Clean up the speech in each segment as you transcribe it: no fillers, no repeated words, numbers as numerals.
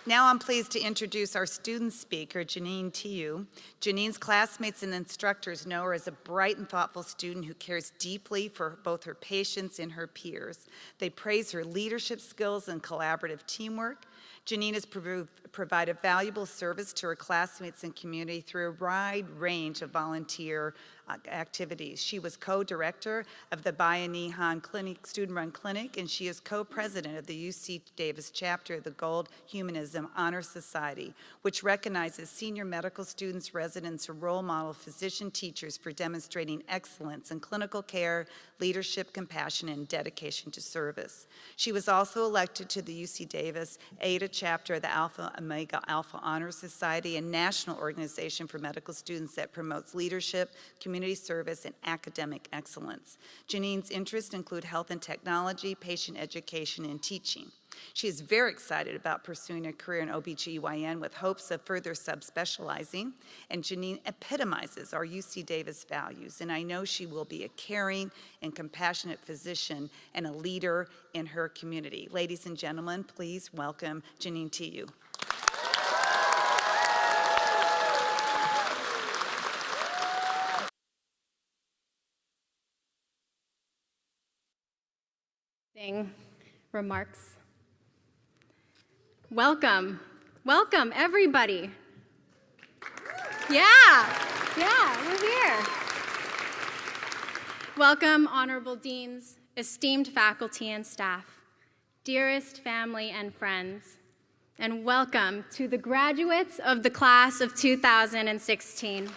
Now I'm pleased to introduce our student speaker, Janeine Tiu. Janeine's classmates and instructors know her as a bright and thoughtful student who cares deeply for both her patients and her peers. They praise her leadership skills and collaborative teamwork. Janeine has provided valuable service to her classmates and community through a wide range of volunteer activities. She was co-director of the Janeine Tiu student-run clinic, and she is co-president of the UC Davis chapter of the Gold Humanism Honor Society, which recognizes senior medical students, residents, and role model physician teachers for demonstrating excellence in clinical care, leadership, compassion, and dedication to service. She was also elected to the UC Davis Ada chapter of the Alpha Omega Alpha Honor Society, a national organization for medical students that promotes leadership, community service, and academic excellence. Janeine's interests include health and technology, patient education, and teaching. She is very excited about pursuing a career in OBGYN with hopes of further subspecializing, and Janeine epitomizes our UC Davis values, and I know she will be a caring and compassionate physician and a leader in her community. Ladies and gentlemen, please welcome Janeine Tiu. Remarks. Welcome everybody. Yeah, we're here. Welcome, honorable deans, esteemed faculty and staff, dearest family and friends, and welcome to the graduates of the class of 2016.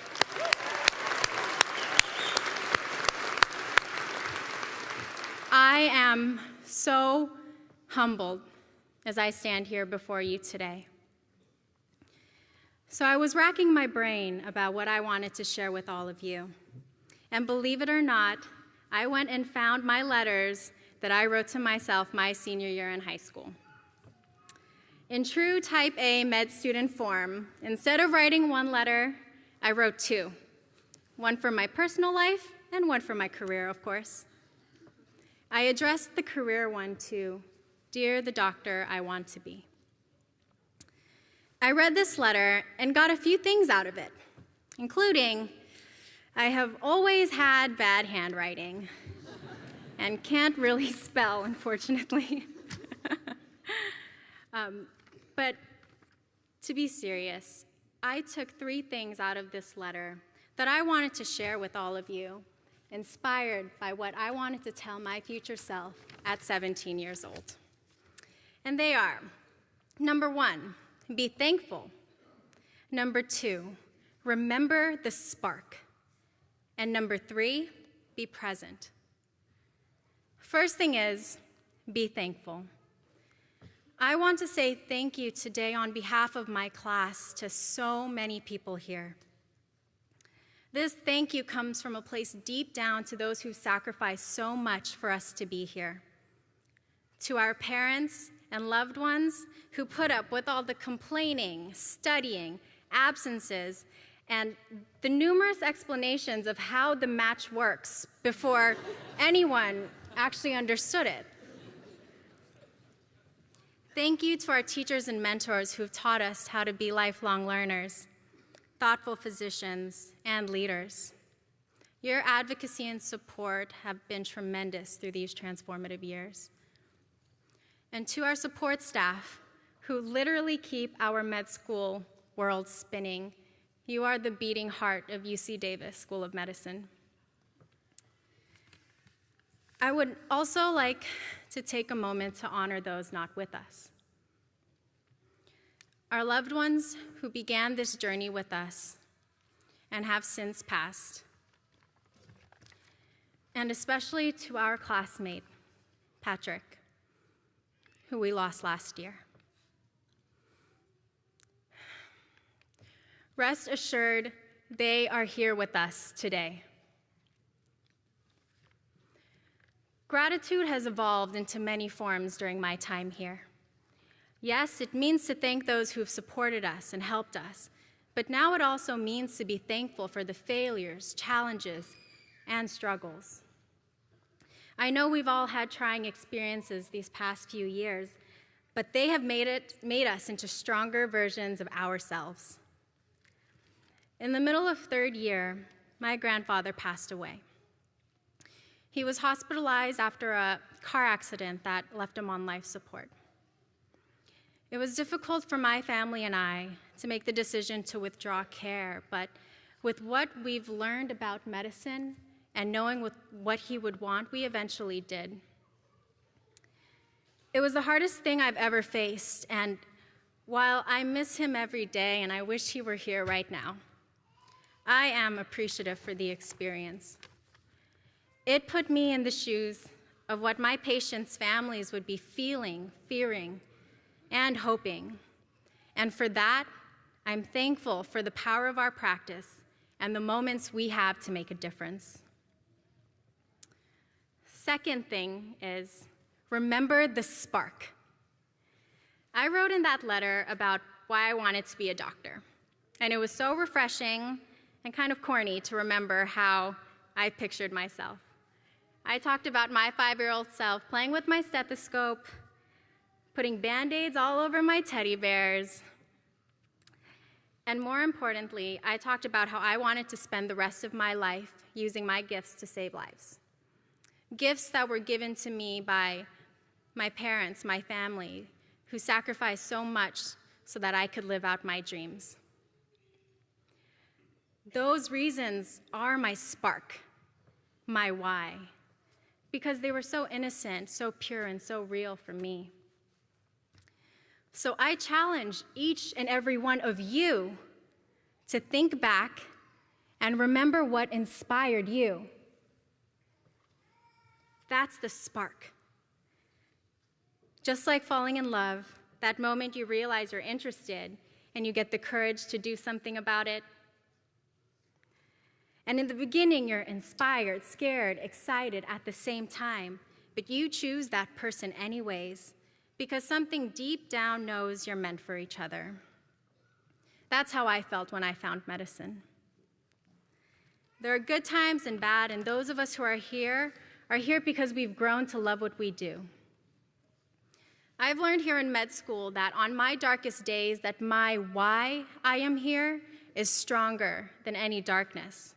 I am so humbled as I stand here before you today. So I was racking my brain about what I wanted to share with all of you. And believe it or not, I went and found my letters that I wrote to myself my senior year in high school. In true type A med student form, instead of writing one letter, I wrote two. One for my personal life and one for my career, of course. I addressed the career one to, "Dear the doctor I want to be." I read this letter and got a few things out of it, including, I have always had bad handwriting and can't really spell, unfortunately. But to be serious, I took three things out of this letter that I wanted to share with all of you, inspired by what I wanted to tell my future self at 17 years old. And they are, number one, be thankful. Number two, remember the spark. And number three, be present. First thing is, be thankful. I want to say thank you today on behalf of my class to so many people here. This thank you comes from a place deep down to those who've sacrificed so much for us to be here. To our parents and loved ones who put up with all the complaining, studying, absences, and the numerous explanations of how the match works before anyone actually understood it. Thank you to our teachers and mentors who've taught us how to be lifelong learners, thoughtful physicians, and leaders. Your advocacy and support have been tremendous through these transformative years. And to our support staff, who literally keep our med school world spinning, you are the beating heart of UC Davis School of Medicine. I would also like to take a moment to honor those not with us. Our loved ones who began this journey with us and have since passed. And especially to our classmate, Patrick, who we lost last year. Rest assured, they are here with us today. Gratitude has evolved into many forms during my time here. Yes, it means to thank those who've supported us and helped us, but now it also means to be thankful for the failures, challenges, and struggles. I know we've all had trying experiences these past few years, but they have made us into stronger versions of ourselves. In the middle of third year, my grandfather passed away. He was hospitalized after a car accident that left him on life support. It was difficult for my family and I to make the decision to withdraw care, but with what we've learned about medicine and knowing what he would want, we eventually did. It was the hardest thing I've ever faced, and while I miss him every day and I wish he were here right now, I am appreciative for the experience. It put me in the shoes of what my patients' families would be feeling, fearing, and hoping. And for that, I'm thankful for the power of our practice and the moments we have to make a difference. Second thing is, remember the spark. I wrote in that letter about why I wanted to be a doctor, and it was so refreshing and kind of corny to remember how I pictured myself. I talked about my 5-year-old self playing with my stethoscope, putting Band-Aids all over my teddy bears, and more importantly, I talked about how I wanted to spend the rest of my life using my gifts to save lives. Gifts that were given to me by my parents, my family, who sacrificed so much so that I could live out my dreams. Those reasons are my spark, my why, because they were so innocent, so pure, and so real for me. So I challenge each and every one of you to think back and remember what inspired you. That's the spark. Just like falling in love, that moment you realize you're interested and you get the courage to do something about it. And in the beginning, you're inspired, scared, excited at the same time, but you choose that person anyways, because something deep down knows you're meant for each other. That's how I felt when I found medicine. There are good times and bad, and those of us who are here because we've grown to love what we do. I've learned here in med school that on my darkest days that my why I am here is stronger than any darkness.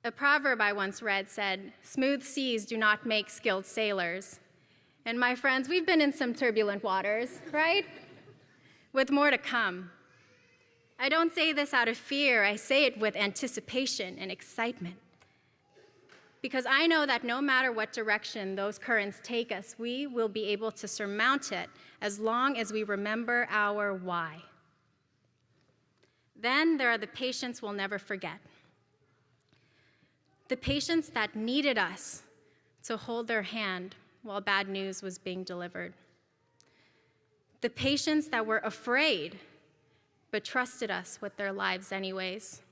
A proverb I once read said, "Smooth seas do not make skilled sailors." And my friends, we've been in some turbulent waters, right? With more to come. I don't say this out of fear, I say it with anticipation and excitement. Because I know that no matter what direction those currents take us, we will be able to surmount it as long as we remember our why. Then there are the patients we'll never forget. The patients that needed us to hold their hand while bad news was being delivered. The patients that were afraid but trusted us with their lives anyways.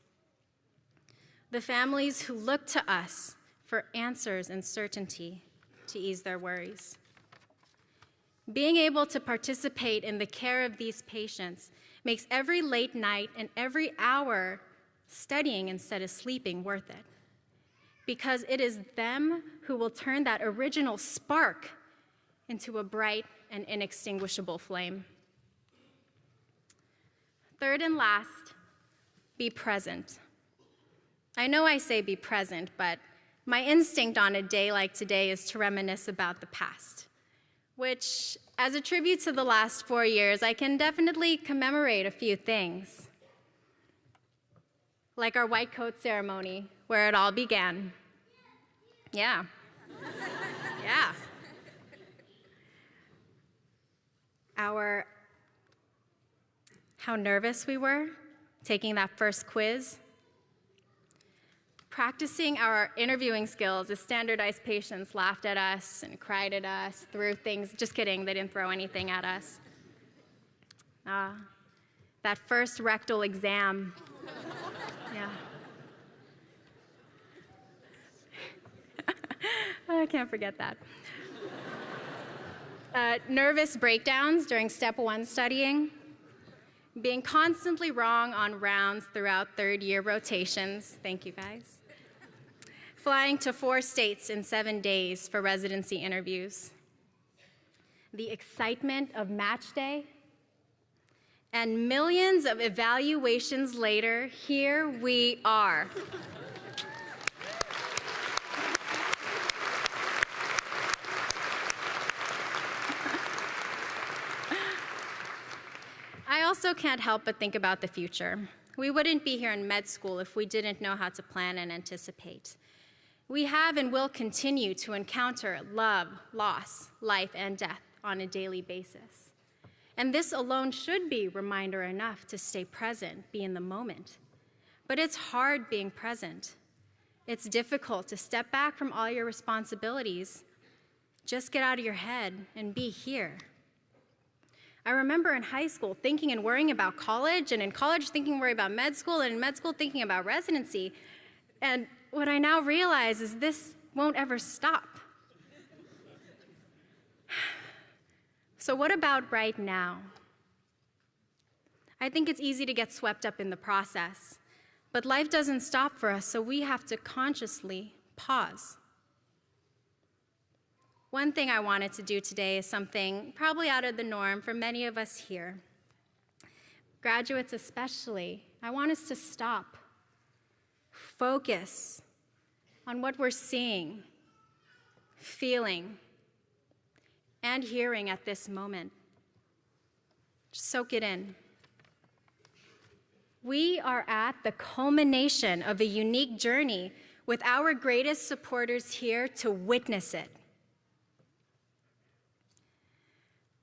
The families who looked to us for answers and certainty to ease their worries. Being able to participate in the care of these patients makes every late night and every hour studying instead of sleeping worth it. Because it is them who will turn that original spark into a bright and inextinguishable flame. Third and last, be present. I know I say be present, but my instinct on a day like today is to reminisce about the past, which, as a tribute to the last 4 years, I can definitely commemorate a few things. Like our white coat ceremony, where it all began. Yeah. Yeah. How nervous we were taking that first quiz. Practicing our interviewing skills as standardized patients laughed at us and cried at us, threw things. Just kidding, they didn't throw anything at us. That first rectal exam. Yeah. I can't forget that. Nervous breakdowns during step 1 studying. Being constantly wrong on rounds throughout third-year rotations. Thank you, guys. Flying to 4 states in 7 days for residency interviews. the excitement of match day, and millions of evaluations later, here we are. I also can't help but think about the future. We wouldn't be here in med school if we didn't know how to plan and anticipate. We have and will continue to encounter love, loss, life, and death on a daily basis. And this alone should be reminder enough to stay present, be in the moment. But it's hard being present. It's difficult to step back from all your responsibilities. Just get out of your head and be here. I remember in high school thinking and worrying about college, and in college thinking and worrying about med school, and in med school thinking about residency. And what I now realize is this won't ever stop. So what about right now? I think it's easy to get swept up in the process, but life doesn't stop for us, so we have to consciously pause. One thing I wanted to do today is something probably out of the norm for many of us here. Graduates especially, I want us to stop, focus on what we're seeing, feeling, and hearing at this moment. Just soak it in. We are at the culmination of a unique journey with our greatest supporters here to witness it.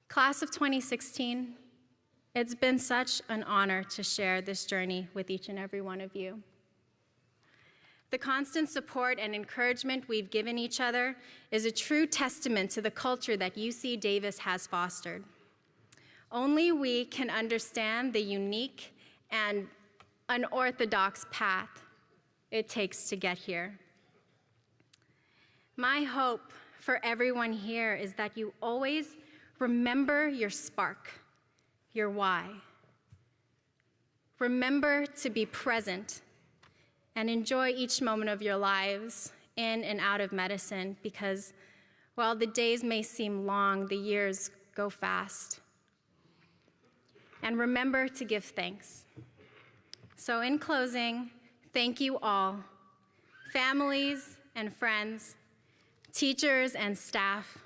Class of 2016, it's been such an honor to share this journey with each and every one of you. The constant support and encouragement we've given each other is a true testament to the culture that UC Davis has fostered. Only we can understand the unique and unorthodox path it takes to get here. My hope for everyone here is that you always remember your spark, your why. Remember to be present and enjoy each moment of your lives in and out of medicine, because while the days may seem long, the years go fast. And remember to give thanks. So in closing, thank you all, families and friends, teachers and staff.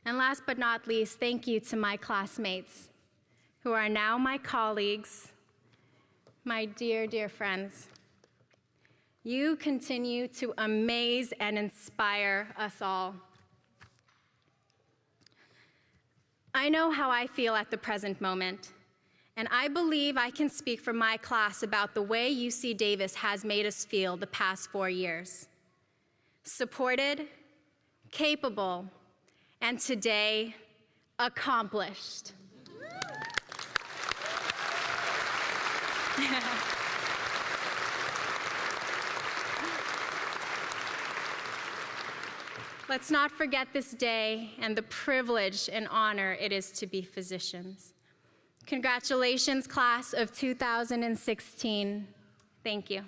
And last but not least, thank you to my classmates, who are now my colleagues, my dear, dear friends. You continue to amaze and inspire us all. I know how I feel at the present moment, and I believe I can speak for my class about the way UC Davis has made us feel the past 4 years. Supported, capable, and today, accomplished. Let's not forget this day and the privilege and honor it is to be physicians. Congratulations, class of 2016. Thank you.